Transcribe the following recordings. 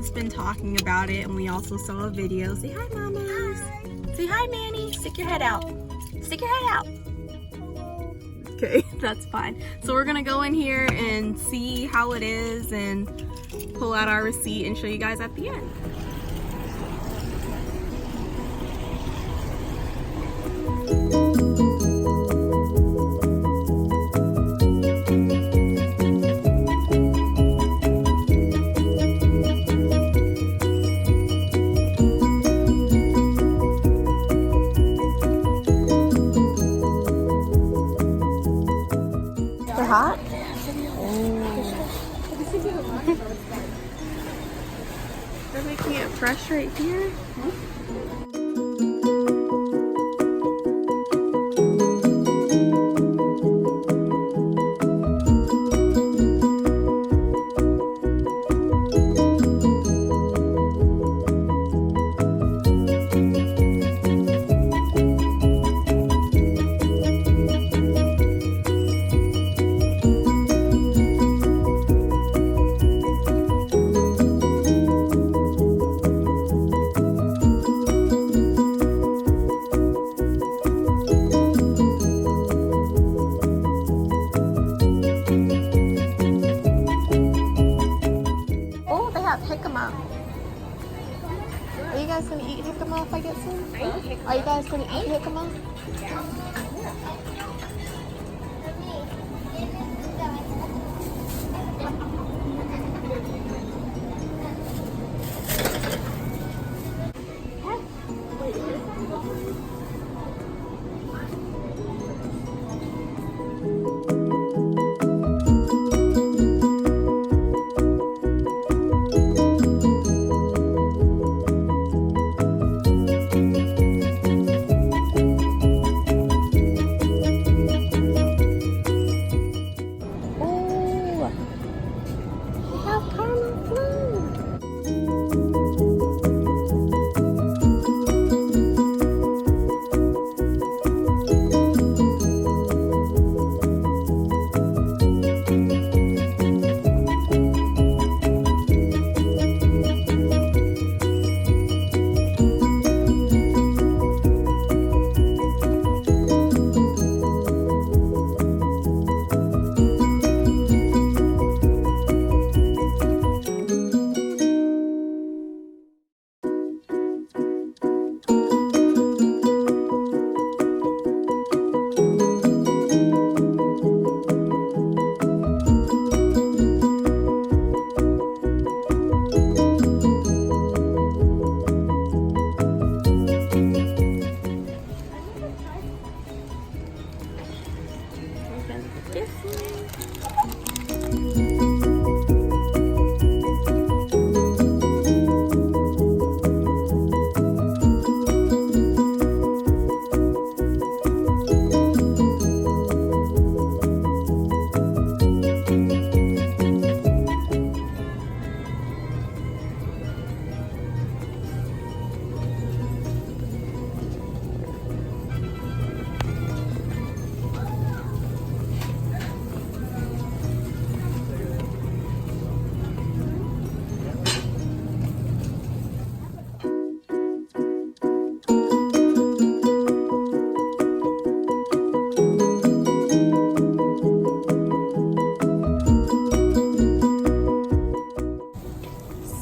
just been talking about it, and we also saw a video. Say hi, mamas. Hi. Say hi, Manny. Stick your head out. Stick your head out. Okay, that's fine. So we're gonna go in here and see how it is and pull out our receipt and show you guys at the end. Hot? They're making it fresh right here. Are you guys gonna eat jicama if I get some? Are you guys gonna eat jicama?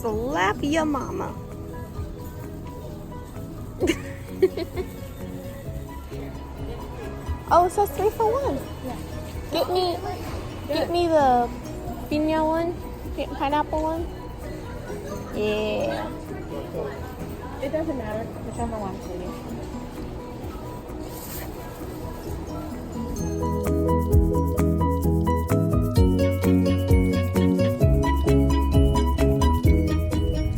Slap your mama. Oh, it says 3 for 1. Yeah. Get me the piña one, pineapple one. Yeah. It doesn't matter, whichever one for you.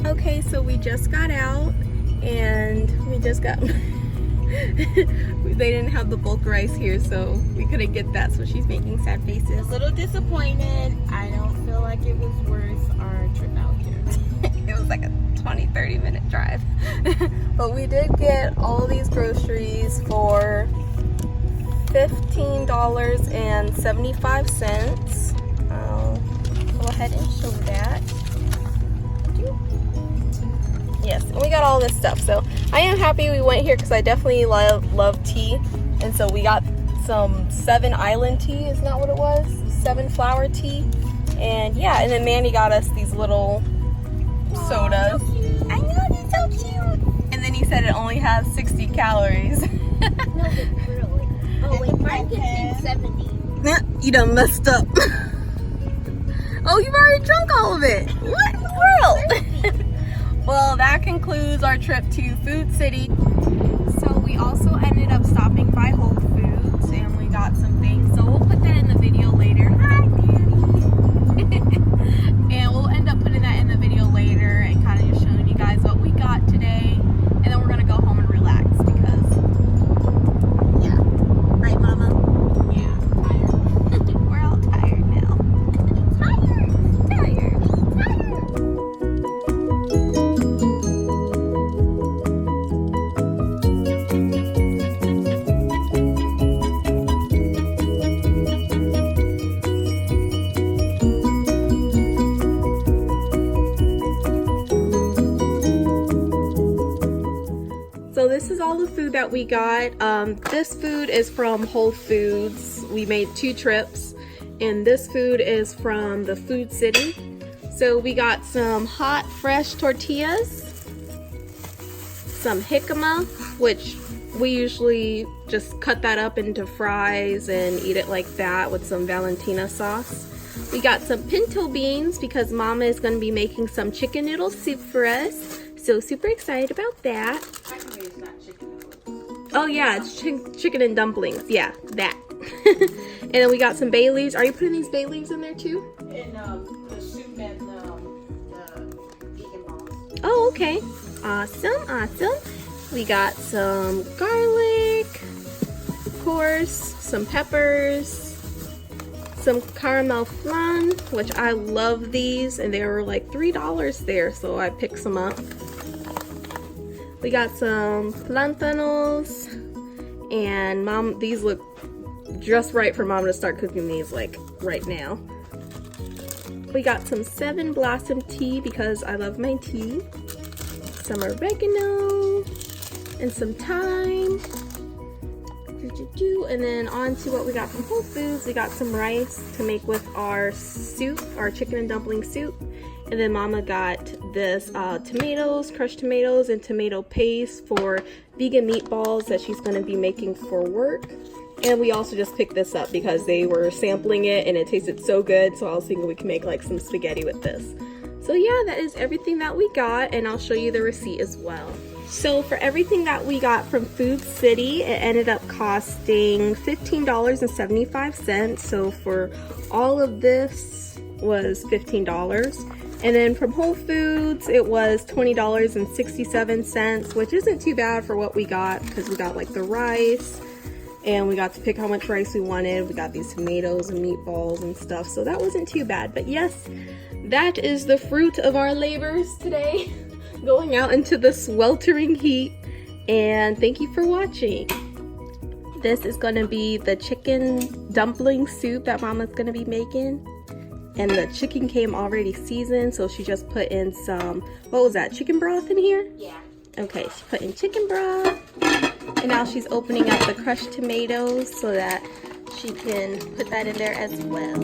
Okay, so we just got out and we just got they didn't have the bulk rice here, so we couldn't get that, so she's making sad faces. A little disappointed. I don't feel like it was worth our trip out here. It was like a 20-30 minute drive. But we did get all of these groceries for $15.75. I'll go ahead and show that. got all this stuff. So I am happy we went here because I definitely love tea. And so we got some 7 Island tea, isn't that what it was? 7 flower tea. And yeah, and then Manny got us these little sodas. I know, they're so cute. And then he said it only has 60 calories. No, literally. Oh wait, mine contains 70. You done messed up. Oh, you've already drunk all of it. What in the world? Well, that concludes our trip to Food City. So we also ended up stopping by Whole Foods and we got some things. So we'll put that in the video later. Hi, Manny. And we'll end up putting that in the video later and kind of just showing you guys what we got today. And then we're going to go home and relax because, yeah. Right, Mama? Yeah, I'm tired. We're all tired now. Tired. So this is all the food that we got. This food is from Whole Foods. We made 2 trips, and this food is from the Food City. So we got some hot, fresh tortillas, some jicama, which we usually just cut that up into fries and eat it like that with some Valentina sauce. We got some pinto beans because Mama is going to be making some chicken noodle soup for us. So super excited about that. Actually, it's not chicken noodles. Oh yeah, it's chicken and dumplings. Yeah, that. And then we got some bay leaves. Are you putting these bay leaves in there too? And the soup and the vegan balls. Oh, okay. Awesome, awesome. We got some garlic, of course, some peppers, some caramel flan, which I love these, and they were like $3 there, so I picked some up. We got some plantanos, and Mom, these look just right for Mom to start cooking these like right now. We got some 7 Blossom tea because I love my tea. Some oregano and some thyme. And then on to what we got from Whole Foods. We got some rice to make with our soup, our chicken and dumpling soup. And then Mama got this tomatoes, crushed tomatoes, and tomato paste for vegan meatballs that she's going to be making for work. And we also just picked this up because they were sampling it and it tasted so good. So I was thinking we can make like some spaghetti with this. So yeah, that is everything that we got, and I'll show you the receipt as well. So for everything that we got from Food City, it ended up costing $15.75. So for all of this was $15. And then from Whole Foods, it was $20.67, which isn't too bad for what we got because we got like the rice and we got to pick how much rice we wanted. We got these tomatoes and meatballs and stuff, so that wasn't too bad. But yes, that is the fruit of our labors today, going out into the sweltering heat. And thank you for watching. This is going to be the chicken dumpling soup that Mama's going to be making. And the chicken came already seasoned, so she just put in some, what was that, chicken broth in here? Yeah. Okay, she put in chicken broth. And now she's opening up the crushed tomatoes so that she can put that in there as well.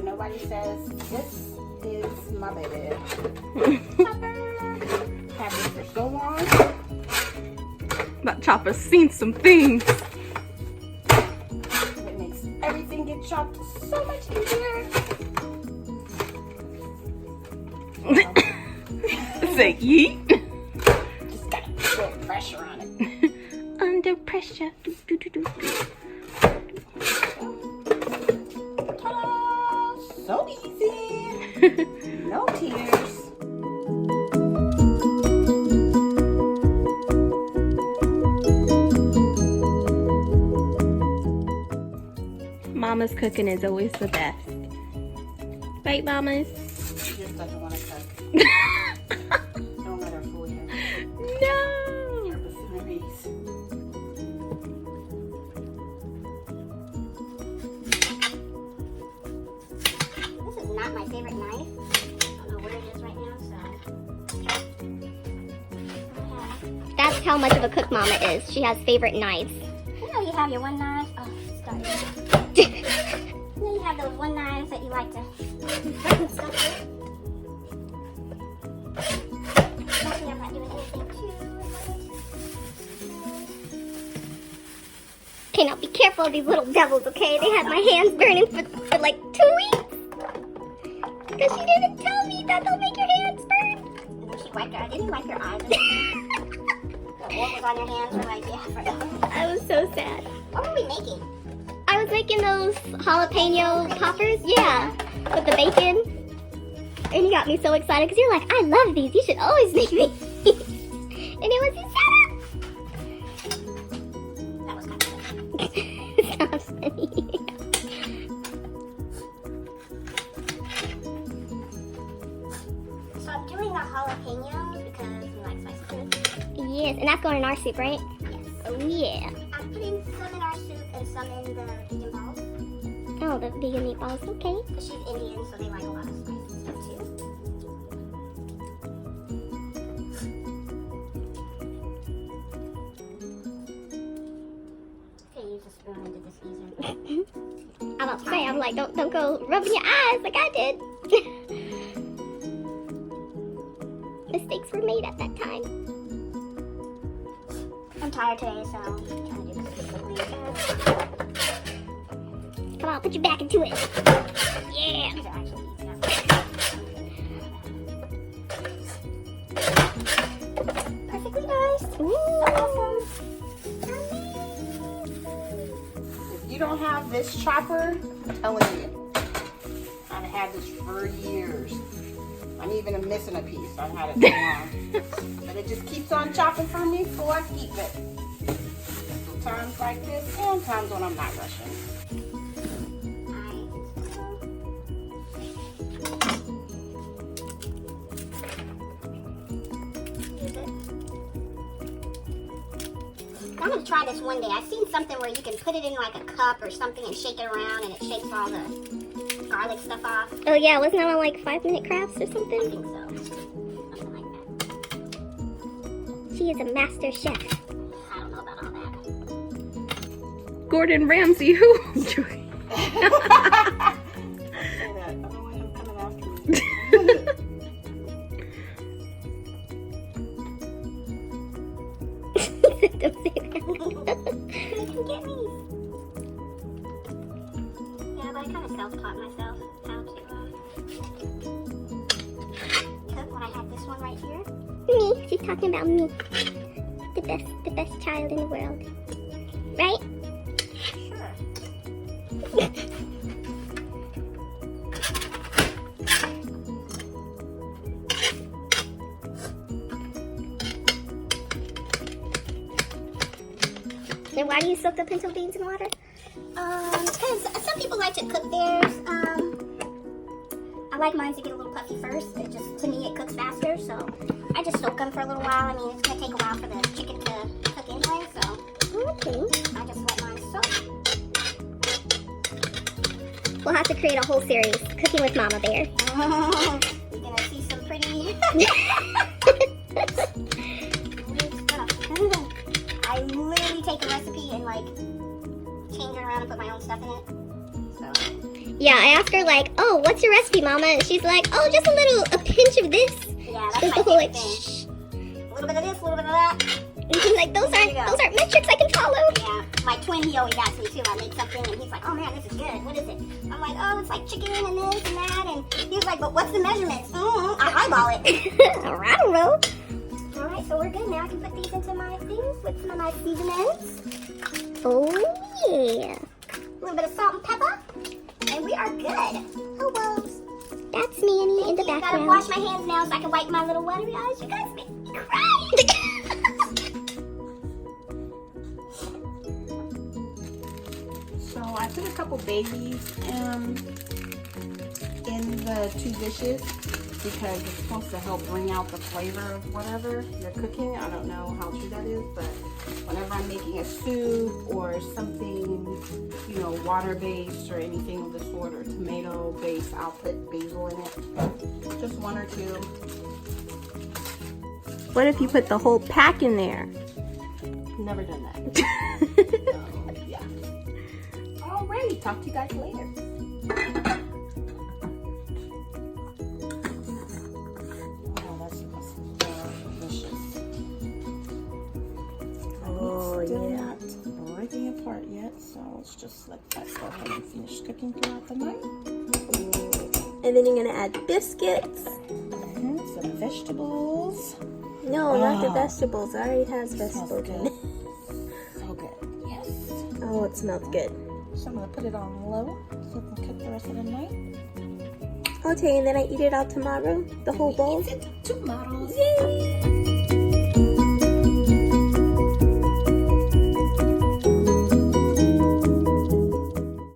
Nobody says this is my baby. Had this for so long. That chopper's seen some things. It makes everything get chopped so much easier. Say yeet. Just gotta put a little pressure on it. Under pressure. Do, do, do, do, do. So easy. No tears. Mama's cooking is always the best. Right, Mamas? She just doesn't want to cook. Don't let her fool you. No! Her buffooneries. This is not my favorite knife. I don't know where it is right now, so. That's how much of a cook Mama is. She has favorite knives. You know you have your one knife. Oh, sorry. You know you have those one knives that you like to stuff with. Hopefully I'm not doing anything too. Okay, now be careful of these little devils, okay? They had my hands burning for like 2 weeks. Because she didn't tell me that they'll make your hands burn. And then she wiped her, didn't you wipe your eyes or something? What was on your hands for like, yeah, forever. I was so sad. What were we making? I was making those jalapeno poppers, yeah, with the bacon. And you got me so excited because you're like, I love these. You should always make me. And it was your setup. That was kind of funny. Sounds funny. So I'm doing the jalapenos because we like spicy food. Yes, and that's going in our soup, right? Yes. Oh yeah. I'm putting some in our soup and some in the vegan balls. Oh, the vegan meatballs, okay. Because she's Indian, so they like a lot of spicy stuff too. Okay, use a spoon and do this easier. I'm about to say, I'm like, don't go rubbing your eyes like I did. Mistakes were made at that time. I'm tired today, so I'm trying to do this quickly. Come on, put your back into it. Yeah. These are actually easy. Perfectly nice. Ooh. Awesome. If you don't have this chopper, I'm telling you, I've had this for years. I'm even missing a piece. I've had it so long. But it just keeps on chopping for me, so I keep it. So times like this and times when I'm not rushing. I'm gonna try this one day. I've seen something where you can put it in like a cup or something and shake it around and it shakes all the garlic stuff off. Oh yeah, wasn't that on like 5-minute crafts or something? I think so. Something like that. She is a master chef. I don't know about all that. Gordon Ramsay, who? Say that. Otherwise I'm coming after you. Don't say that. You can get me. Yeah, but I kind of self-taught myself how to cook when I had this one right here. Me. She's talking about me. The best child in the world. Right? Sure. Then why do you soak the pinto beans in water? Because some people like to cook theirs. I like mine to get a little puffy first. It just, to me, it cooks faster. So I just soak them for a little while. I mean, it's gonna take a while for the chicken to cook anyway. So okay, I just let mine soak. We'll have to create a whole series, Cooking with Mama Bear. You're gonna see some pretty weird stuff. I literally take a recipe and like change it around and put my own stuff in it. So yeah, I asked her like, "Oh, what's your recipe, Mama?" And she's like, "Oh, just a pinch of this." Yeah, that's my favorite thing. A little bit of this, a little bit of that. And she's like, "Those aren't metrics I can follow." Yeah, my twin, he always asks me too. I make something and he's like, "Oh man, this is good. What is it?" I'm like, "Oh, it's like chicken and this and that." And he's like, "But what's the measurements?" I eyeball it. I don't know. All right, so we're good now. I can put these into my things with some of my seasonings. Oh yeah. A little bit of salt and pepper. And we are good. Oh, well. That's Manny in the background. I gotta wash my hands now so I can wipe my little watery eyes. You guys make me cry. So I I put a couple babies in the 2 dishes because it's supposed to help bring out the flavor of whatever you're cooking. I don't know how true that is, but whenever I'm making a soup or something, you know, water-based or anything of the sort, or tomato-based, I'll put basil in it. Just 1 or 2. What if you put the whole pack in there? Never done that. Yeah. Alrighty, talk to you guys later. Oh, that smells delicious. Oh, Still yeah. not breaking apart yet, so let's just let that go ahead and finish cooking throughout the night. And then you're gonna add biscuits. Some vegetables. No, not the Oh. vegetables. It already has Smells vegetables in good. it. So good. Yes. Oh, it smells good. So I'm gonna put it on low so it can cook the rest of the night. Okay, and then I eat it out tomorrow, the whole bowl. Eat it tomorrow. Yay!